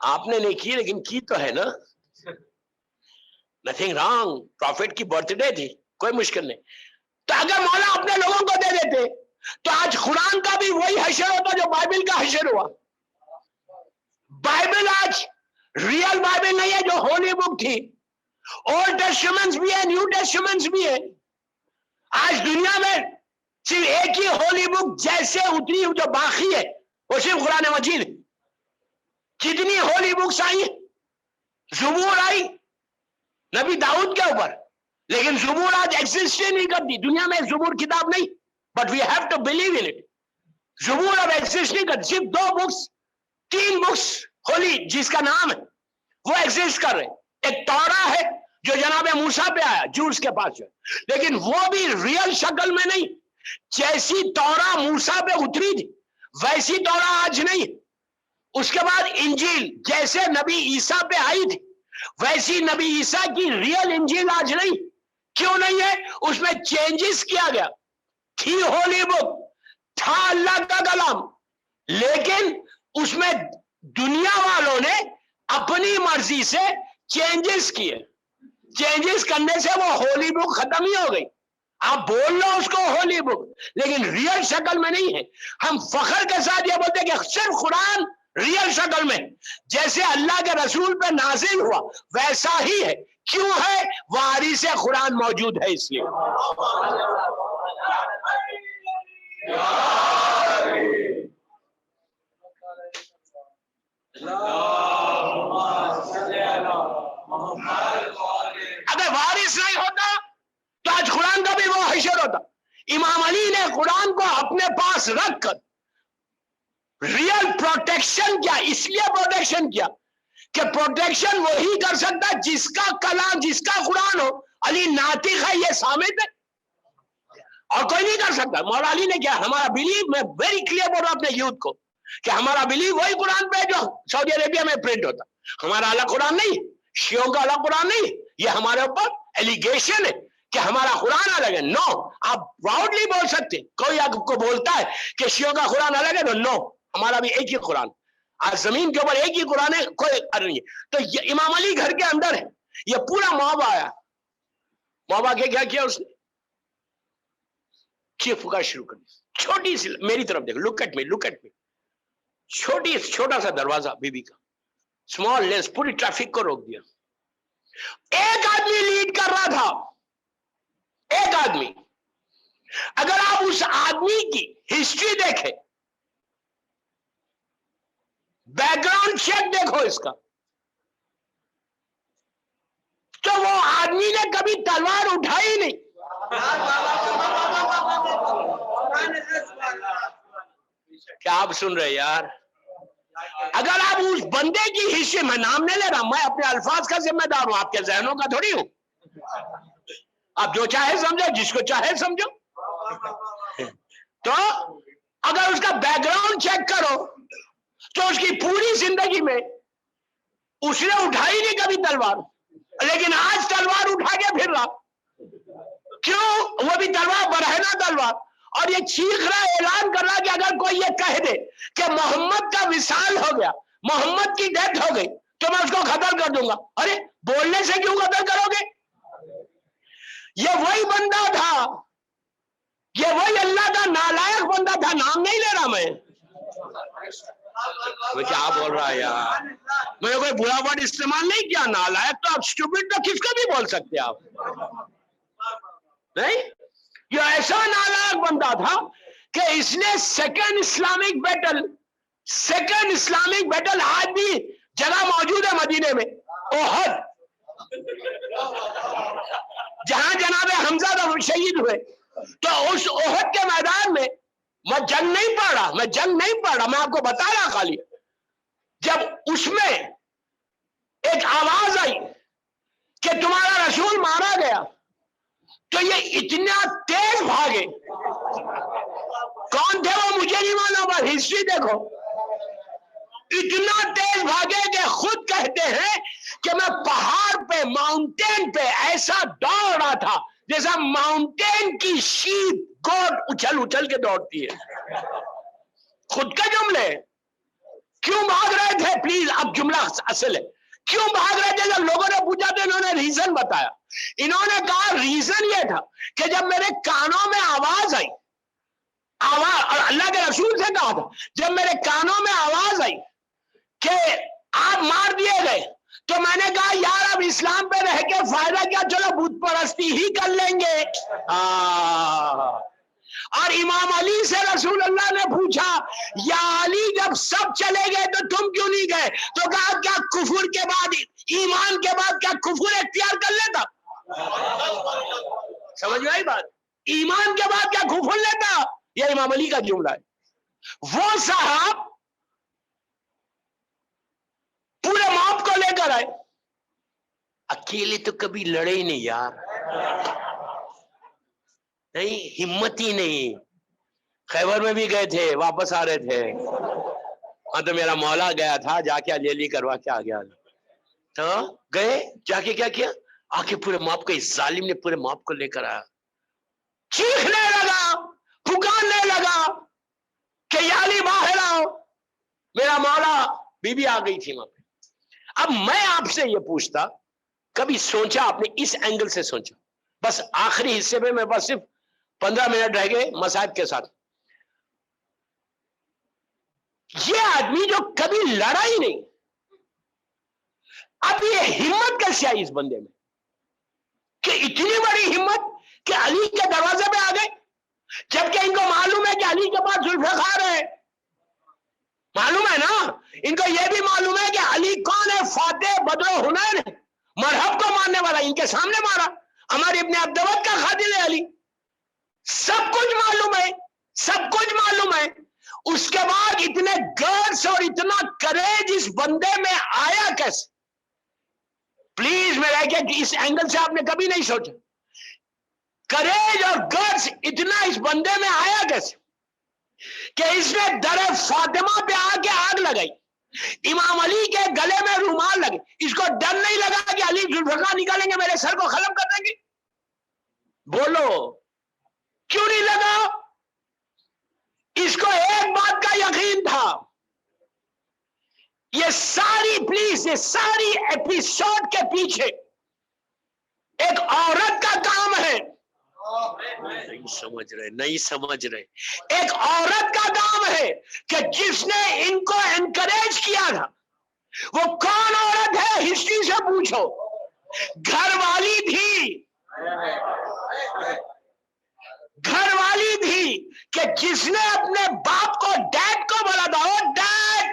آپ نے نہیں کی لیکن کی تو ہے نا. Nothing wrong. پروفٹ کی برتھ ڈے تھی, کوئی مشکل نہیں. تو اگر مولا اپنے لوگوں کو دے دیتے تو آج قرآن کا بھی وہی حشر ہوتا جو بائبل کا حشر ہوا. بائبل آج ریئل بائبل نہیں ہے جو ہولی بک تھی. اولڈ ٹیسٹمنٹس بھی ہے, نیو ٹیسٹمنٹس بھی ہے. آج دنیا میں صرف ایک ہی ہولی بک جیسے اتری جو باقی ہے وہ صرف قرآن مجید. کتنی ہولی بکس آئی, زبور آئی نبی داؤد کے اوپر, لیکن زبور آج ایگزسٹ نہیں کرتی دنیا میں. زبور کتاب نہیں, but we have to believe in it. Zabur اب ایگزسٹ نہیں کرتی, صرف 2 بکس 3 بکس ہولی جس کا نام ہے وہ ایگزسٹ کر رہے. ایک تورا ہے جو جناب موسیٰ پہ آیا جوز کے پاس جو, لیکن وہ بھی ریئل شکل میں نہیں. جیسی تورا موسیٰ پہ اتری تھی ویسی تورا آج نہیں. اس کے بعد انجیل جیسے نبی عیسیٰ پہ آئی تھی ویسی نبی عیسیٰ کی ریئل انجیل آج نہیں. کیوں نہیں ہے؟ اس میں چینجز کیا گیا. تھی ہولی بک, تھا اللہ کا کلام, لیکن اس میں دنیا والوں نے اپنی مرضی سے چینجز کیے. چینجز کرنے سے وہ ہولی بک ختم ہی ہو گئی. آپ بول لو اس کو ہولی بک, لیکن ریئل شکل میں نہیں ہے. ہم فخر کے ساتھ یہ بولتے ہیں کہ صرف قرآن ریئل شکل میں جیسے اللہ کے رسول پہ نازل ہوا ویسا ہی ہے. کیوں ہے؟ وارث قرآن موجود ہے اس لیے. اگر وارث نہیں ہوتا تو آج قرآن کا بھی وہ حشر ہوتا. امام علی نے قرآن کو اپنے پاس رکھ کر ریئل پروٹیکشن کیا. اس لیے پروٹیکشن کیا کہ پروٹیکشن وہی کر سکتا جس کا کلام, جس کا قرآن ہو. علی ناطق ہے, یہ ثابت ہے, اور کوئی نہیں کر سکتا. مولا علی نے کیا, ہمارا بلیو, میں ویری کلیئر بول رہا ہوں اپنے یوتھ کو کہ ہمارا بلیو وہی قرآن پہ جو سعودی عربیہ میں پرنٹ ہوتا. ہمارا الگ قرآن نہیں, شیعوں کا الگ قرآن نہیں. یہ ہمارے اوپر ایلیگیشن ہے کہ ہمارا قرآن الگ ہے. نو, آپ پراؤڈلی بول سکتے. کوئی آپ کو بولتا ہے کہ شیعوں کا قرآن الگ ہے تو نو, ہمارا بھی ایک ہی قرآن. آج زمین کے اوپر ایک ہی قرآن ہے, کوئی نہیں ہے. تو یہ امام علی گھر کے اندر ہے. یہ پورا موب آیا, موب آ کے کیا کیا اس نے, پکار شروع کر دی. چھوٹی سی, میری طرف دیکھو, look at me, look at me. چھوٹا سا دروازہ بی بی کا, اسمال لیس, پوری ٹریفک کو روک دیا. ایک آدمی لیڈ کر رہا تھا, ایک آدمی. اگر آپ اس آدمی کی ہسٹری دیکھیں, بیک گراؤنڈ چیک دیکھو اس کا, تو وہ آدمی نے کبھی تلوار اٹھائی نہیں. کیا آپ سن رہے یار؟ اگر آپ اس بندے کی ہسٹری, میں نام نہیں لے رہا, میں اپنے الفاظ کا ذمہ دار ہوں, آپ کے ذہنوں کا تھوڑی ہوں. آپ جو چاہے سمجھو, جس کو چاہے سمجھو. تو اگر اس کا بیک گراؤنڈ چیک کرو تو اس کی پوری زندگی میں اس نے اٹھائی نہیں کبھی تلوار, لیکن آج تلوار اٹھا کے پھر رہا. کیوں؟ وہ بھی تلوار, برہنہ تلوار. اور یہ چیخ رہا, اعلان کر رہا کہ اگر کوئی یہ کہہ دے کہ محمد کا وصال ہو گیا, محمد کی ڈیتھ ہو گئی, تو میں اس کو قتل کر دوں گا. ارے بولنے سے کیوں قتل کرو گے؟ یہ وہی بندہ تھا, یہ وہی اللہ کا نالائق بندہ تھا. نام نہیں لے رہا میں کیا بول رہا ہے یار, میں نے کوئی برا ورڈ استعمال نہیں کیا. نالائق تو آپ, اسٹوپڈ تو کس کو بھی بول سکتے آپ, نہیں. یہ ایسا نالائق بندہ تھا کہ اس نے سیکنڈ اسلامک بیٹل آج بھی جگہ موجود ہے مدینے میں, احد, جہاں جناب حمزہ شہید ہوئے. تو اس احد کے میدان میں میں جنگ نہیں پڑھ رہا, میں آپ کو بتا رہا خالی. جب اس میں ایک آواز آئی کہ تمہارا رسول مارا گیا, تو یہ اتنا تیز بھاگے. کون تھے وہ مجھے نہیں معلوم, پر ہسٹری دیکھو. اتنا تیز بھاگے کہ خود کہتے ہیں کہ میں پہاڑ پہ, ماؤنٹین پہ ایسا دوڑ رہا تھا جیسا ماؤنٹین کی شیپ گوٹ اچھل کے دوڑتی ہے. خود کا جملے. کیوں بھاگ رہے تھے؟ پلیز اب جملہ اصل ہے، کیوں بھاگ رہے تھے؟ جب لوگوں نے پوچھا تو انہوں نے ریزن بتایا. انہوں نے کہا ریزن یہ تھا کہ جب میرے کانوں میں آواز آئی، آواز، اور اللہ کے رسول سے کہا تھا، جب میرے کانوں میں آواز آئی کہ آپ مار دیے گئے، تو میں نے کہا یار اب اسلام پہ رہ کے فائدہ کیا، چلو بت پرستی ہی کر لیں گے. اور امام علی سے رسول اللہ نے پوچھا یا علی جب سب چلے گئے تو تم کیوں نہیں گئے؟ تو کہا کیا کفر کے بعد، ایمان کے بعد کیا کفر اختیار کر لیتا؟ سمجھ میں آئی بات؟ ایمان کے بعد کیا کفر لیتا؟ یہ امام علی کا جملہ ہے. وہ صاحب پورے موب کو لے کر آئے، اکیلے تو کبھی لڑے ہی نہیں یار، نہیں ہمت ہی نہیں. خیبر میں بھی گئے تھے، واپس آ رہے تھے، ہاں تو میرا مولا گیا تھا، جا کے علی کروا کے آ گیا. تو گئے، جا کے کیا کیا، آ کے پورے موب کو، اس ظالم نے پورے موب کو لے کر آیا، چیخنے لگا، پکارنے لگا کہ یا علی باہر آؤ. میرا مولا، بی بی آ گئی تھی وہاں پہ. اب میں آپ سے یہ پوچھتا، کبھی سوچا آپ نے، اس اینگل سے سوچا، بس آخری حصے میں بس صرف 15 منٹ رہ گئے مسائب کے ساتھ. یہ آدمی جو کبھی لڑا ہی نہیں، اب یہ ہمت کیسے آئی اس بندے میں کہ اتنی بڑی ہمت کہ علی کے دروازے پہ آ گئے، جبکہ ان کو معلوم ہے کہ علی کے پاس ذوالفقار ہے، معلوم ہے نا ان کو، یہ بھی معلوم ہے کہ علی کون ہے، فاتح بدر و حنین ہے، مرحب کو مارنے والا، ان کے سامنے مارا، عمر ابن عبدود کا خادم ہے علی. سب کچھ معلوم ہے، سب کچھ معلوم ہے. اس کے بعد اتنے گرس اور اتنا کریج اس بندے میں آیا کیسے؟ پلیز میرا کہ اس اینگل سے آپ نے کبھی نہیں سوچا، کریج اور گرس اتنا اس بندے میں آیا کیسے کہ اس نے در فاطمہ پہ آ کے آگ لگائی، امام علی کے گلے میں رومال لگے. اس کو ڈر نہیں لگا کہ علی ذوالفقار نکالیں گے میرے سر کو ختم کر دیں گے؟ بولو کیوں نہیں لگا؟ اس کو ایک بات کا یقین تھا، یہ ساری، پلیز یہ ساری ایپیسوڈ کے پیچھے ایک عورت کا کام ہے. نہیں سمجھ رہے، نہیں سمجھ رہے. ایک عورت کا کام ہے کہ جس نے ان کو انکریج کیا تھا. وہ کون عورت ہے؟ ہسٹری سے پوچھو. گھر والی تھی، گھر والی تھی کہ جس نے اپنے باپ کو ڈیڈ کو بولا تھا، او ڈیڈ،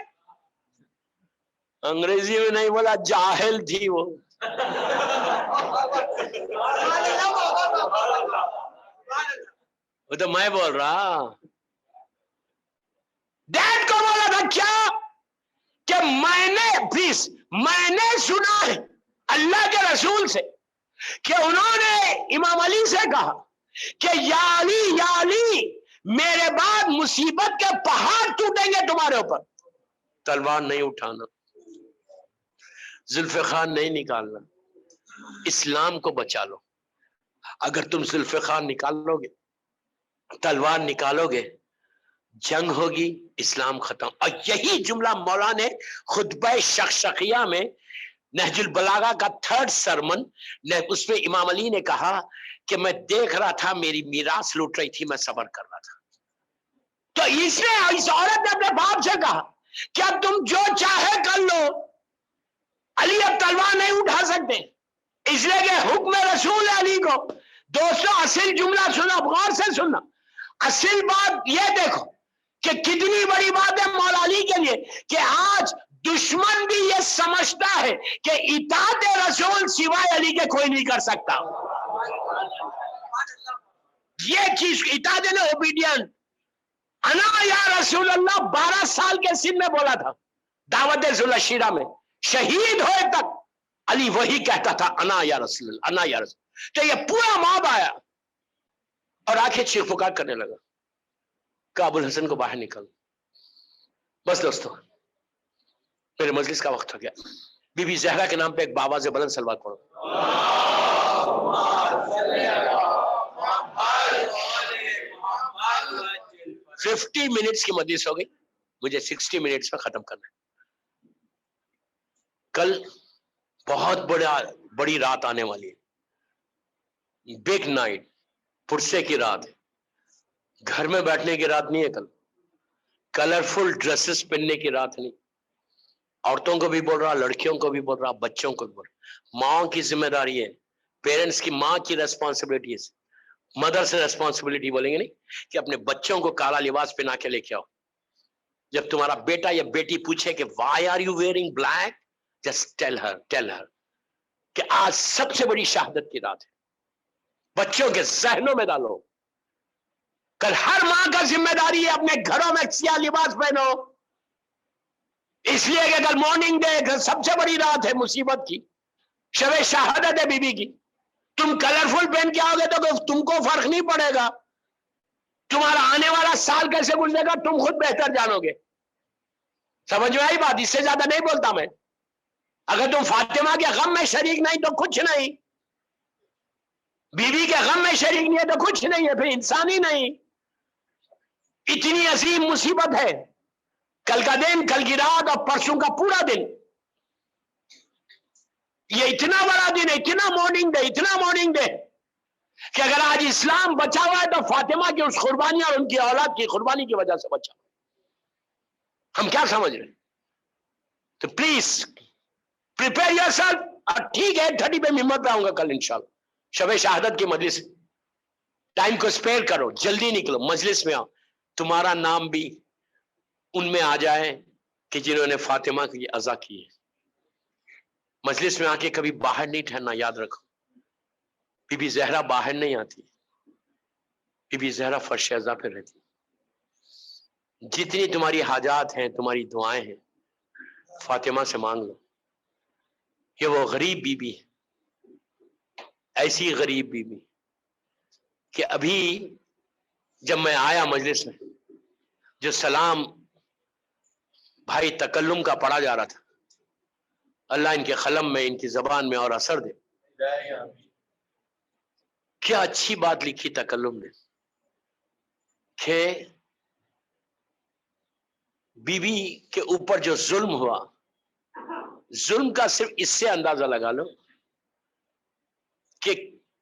انگریزی میں نہیں بولا، جاہل تھی وہ. وہ تو میں بول رہا، ڈیڈ کو بولا تھا کیا کہ میں نے، پلیز میں نے سنا ہے اللہ کے رسول سے کہ انہوں نے امام علی سے کہا کہ یا علی، یا علی، میرے بعد مصیبت کے پہاڑ ٹوٹیں گے تمہارے اوپر، تلوار نہیں اٹھانا، ذوالفقار نہیں نکالنا، اسلام کو بچا لو. اگر تم ذوالفقار نکالو گے، تلوار نکالو گے، جنگ ہوگی، اسلام ختم. اور یہی جملہ مولا نے خطبہ شقشقیہ میں، نہج البلاغہ کا 3rd سرمن، اس میں امام علی نے کہا کہ میں دیکھ رہا تھا میری میراث لوٹ رہی تھی، میں صبر کر رہا تھا. تو اس عورت نے اپنے باپ سے کہا کہ اب تم جو چاہے کر لو، علی اب تلوار نہیں اٹھا سکتے، اس لیے کہ حکم رسول علی کو. دوستوں اصل جملہ سنا، غور سے سننا. اصل بات یہ دیکھو کہ کتنی بڑی بات ہے مولا علی کے لیے کہ آج دشمن بھی یہ سمجھتا ہے کہ اطاعت رسول سوائے علی کے کوئی نہیں کر سکتا. یہ چیز اطاعت نے اوبیڈینٹ، انا یا رسول اللہ 12 سال کے سن میں بولا تھا دعوت ذوالشیرہ میں، شہید ہوئے تک علی وہی کہتا تھا انا یا رسول اللہ، انا یا رسول. تو یہ پورا موب آیا اور آنکھیں چیخ پکار کرنے لگا کہ ابو الحسن کو باہر نکل. بس دوستو میرے مجلس کا وقت ہو گیا. بی بی زہرا کے نام پہ ایک بابا سے بلند صلوات پڑھو. 50 منٹس کی مجلس ہو گئی، مجھے 60 منٹس میں ختم کرنا ہے. کل بہت بڑی رات آنے والی ہے، بگ نائٹ، پرسے کی رات ہے، گھر میں بیٹھنے کی رات نہیں ہے کل، کلرفل ڈریسز پہننے کی رات نہیں، عورتوں کو بھی بول رہا، لڑکیوں کو بھی بول رہا، بچوں کو بھی بول رہا، ماں کی ذمہ داری ہے، پیرنٹس کی، ماں کی ریسپانسبلٹی ہے، مدر سے ریسپانسبلٹی بولیں گے نہیں کہ اپنے بچوں کو کالا لباس پہنا کے لے کے آؤ. جب تمہارا بیٹا یا بیٹی پوچھے کہ why are you wearing black, just tell her کہ آج سب سے بڑی شہادت کی رات ہے. بچوں کے ذہنوں میں ڈالو، کل ہر ماں کا ذمہ داری ہے اپنے گھروں میں سیاہ لباس پہنو، اس لیے کہ کل مارننگ ڈے، سب سے بڑی رات ہے مصیبت کی، شب شہادت ہے بی بی کی. تم کلرفل پہن کے آؤ گے تو تم کو فرق نہیں پڑے گا، تمہارا آنے والا سال کیسے گزرے گا تم خود بہتر جانو گے. سمجھ میں آئی بات؟ اس سے زیادہ نہیں بولتا میں. اگر تم فاطمہ کے غم میں شریک نہیں تو کچھ نہیں، بیوی کے غم میں شریک نہیں ہے تو کچھ نہیں ہے، پھر انسان ہی نہیں. اتنی عظیم مصیبت ہے کل کا دن، کل کی رات اور پرسوں کا پورا دن. یہ اتنا بڑا دن ہے، اتنا مارننگ ڈے کہ اگر آج اسلام بچا ہوا ہے تو فاطمہ کی اس قربانی اور ان کی اولاد کی قربانی کی وجہ سے بچا. ہم کیا سمجھ رہے ہیں؟ تو پلیز پریپیئر یور سیلف. اور ٹھیک ہے 30 پہ ہمت پہ آؤں گا کل انشاءاللہ، شب شہادت کی مجلس. ٹائم کو اسپیئر کرو، جلدی نکلو، مجلس میں آؤ، تمہارا نام بھی ان میں آ جائے کہ جنہوں نے فاطمہ کی عزا کی ہے. مجلس میں آ کے کبھی باہر نہیں ٹھہرنا، یاد رکھو. بی بی زہرا باہر نہیں آتی، بی بی زہرا فرش عزا پہ رہتی. جتنی تمہاری حاجات ہیں، تمہاری دعائیں ہیں، فاطمہ سے مانگ لو. کہ وہ غریب بی بی ہے، ایسی غریب بی بی کہ ابھی جب میں آیا مجلس میں، جو سلام بھائی تکلم کا پڑھا جا رہا تھا، اللہ ان کے قلم میں، ان کی زبان میں اور اثر دے. کیا اچھی بات لکھی تکلم نے کہ بی بی کے اوپر جو ظلم ہوا، ظلم کا صرف اس سے اندازہ لگا لو کہ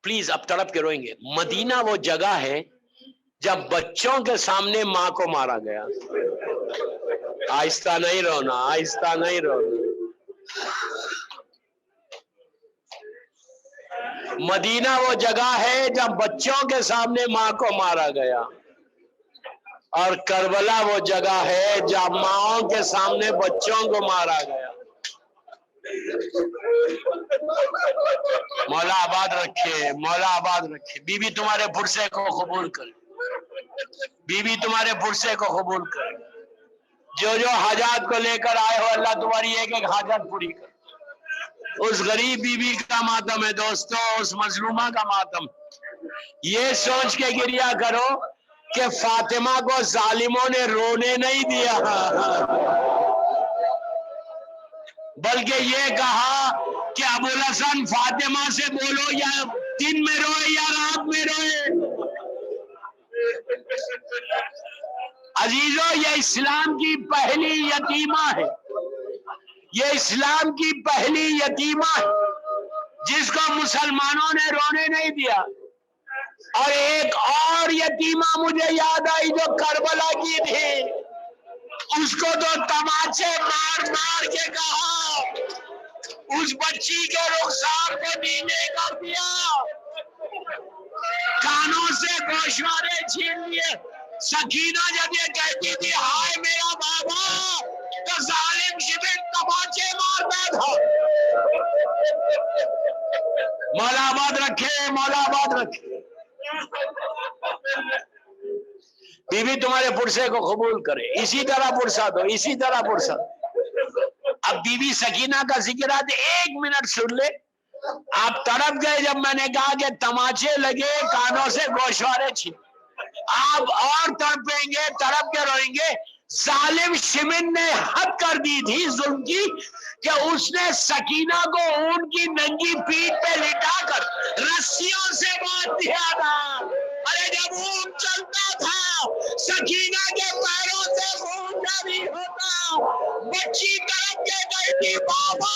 پلیز اب تڑپ کے روئیں گے. مدینہ وہ جگہ ہے جب بچوں کے سامنے ماں کو مارا گیا. آہستہ نہیں رونا، آہستہ نہیں رونا. مدینہ وہ جگہ ہے جب بچوں کے سامنے ماں کو مارا گیا، اور کربلا وہ جگہ ہے جب ماؤں کے سامنے بچوں کو مارا گیا. مولا آباد رکھے، مولا آباد رکھے. بی بی تمہارے پرسے کو قبول کرے، بی بی تمہارے پرسے کو قبول کرے. جو حاجات کو لے کر آئے ہو اللہ تمہاری ایک ایک حاجت پوری کرے. اس غریب بی بی کا ماتم ہے دوستو، اس مظلومہ کا ماتم. یہ سوچ کے گریا کرو کہ فاطمہ کو ظالموں نے رونے نہیں دیا، بلکہ یہ کہا کہ ابوالحسن فاطمہ سے بولو یا دن میں روئے یا رات میں روئے. عزیزو یہ اسلام کی پہلی یتیمہ ہے، یہ اسلام کی پہلی یتیمہ ہے جس کو مسلمانوں نے رونے نہیں دیا. اور ایک اور یتیمہ مجھے یاد آئی جو کربلا کی تھی، اس کو تو تماچے مار مار کے کہا، اس بچی کے رخسار کو نیلے کر دیا، کانوں سے گوشوارے چھین لیے. سکینہ جب یہ کہتی تھی ہائے میرا بابا، تو ظالم شبن تماچے مارتا تھا. مولا آباد رکھے، مولا آباد رکھے. بی بی تمہارے پرسے کو قبول کرے، اسی طرح پرسا دو، اسی طرح پرسا. اب بی بی سکینہ کا ذکر آتے، 1 منٹ سن لے. آپ تڑپ گئے جب میں نے کہا کہ تماچے لگے، کانوں سے گوشوارے چھین. آپ اور تڑپیں گے، تڑپ کے روئیں گے. ظالم شمن نے حد کر دی تھی ظلم کی کہ اس نے سکینہ کو اونٹ کی ننگی پیٹھ پہ لٹا کر رسیوں سے باندھ دیا تھا. ارے جب اونٹ چلتا تھا سکینہ کے پیروں سے خون جاری ہوتا. بچی تڑپ کے کہتی بابا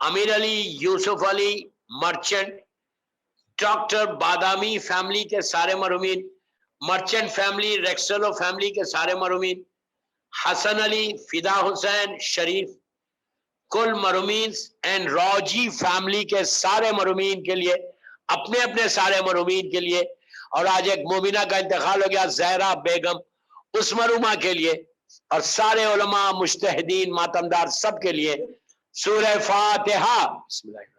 امیر علی یوسف علی مرچنٹ، ڈاکٹر بادامی فیملی کے سارے مرحومین، مرچنٹ فیملی، ریکسلو فیملی کے سارے مرحومین، حسن علی، فدا حسین، شریف، کل مرحومین، اینڈ روجی فیملی کے سارے مرحومین کے لیے، اپنے اپنے سارے مرحومین کے لیے، اور آج ایک مومنہ کا انتقال ہو گیا زہرا بیگم، اس مرحومہ کے لیے، اور سارے علماء مجتہدین ماتمدار سب کے لیے سورہ فاتحہ۔ بسم اللہ۔